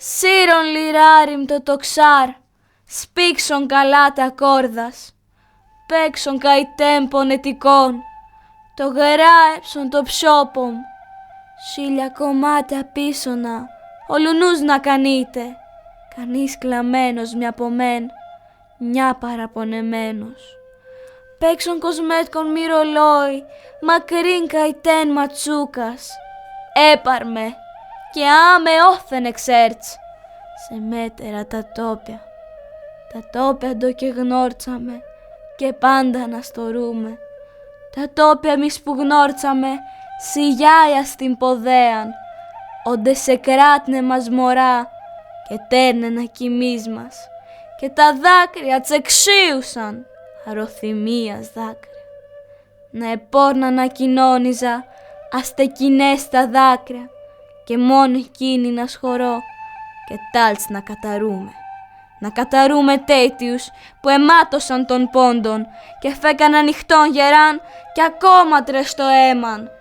Σύρον λιράριμ το τοξάρ, σπίξον καλά τα κόρδας, παίξον καί τέμπον ετικών, το γεράεψον το ψώπομ, σίλια κομμάτια πίσωνα, ολουνούς να κανείτε, κανείς κλαμμένος μη από μεν, μια παραπονεμένος. Παίξον κοσμέτκον μη ρολόι, μακρύν καητέν ματσούκας, έπαρμε και άμε όθεν εξέρτς, σε μέτερα τα τόπια ντο και γνώρτσαμε και πάντα να στορούμε, τα τόπια μης που γνώρτσαμε σιγιάια στην ποδέαν, όντε σε κράτνε μας μωρά και τέρνε να κοιμείς μας, και τα δάκρυα τσεξίουσαν, αρωθυμίας δάκρυα. Να επόρνα να κοινώνιζα, αστεκινές τα δάκρυα, και μόνο εκείνη να σχωρώ, και τάλτς να καταρούμε τέτοιους που εμάτωσαν των πόντων και φέκαν ανοιχτόν γεράν και ακόμα τρες το έμαν.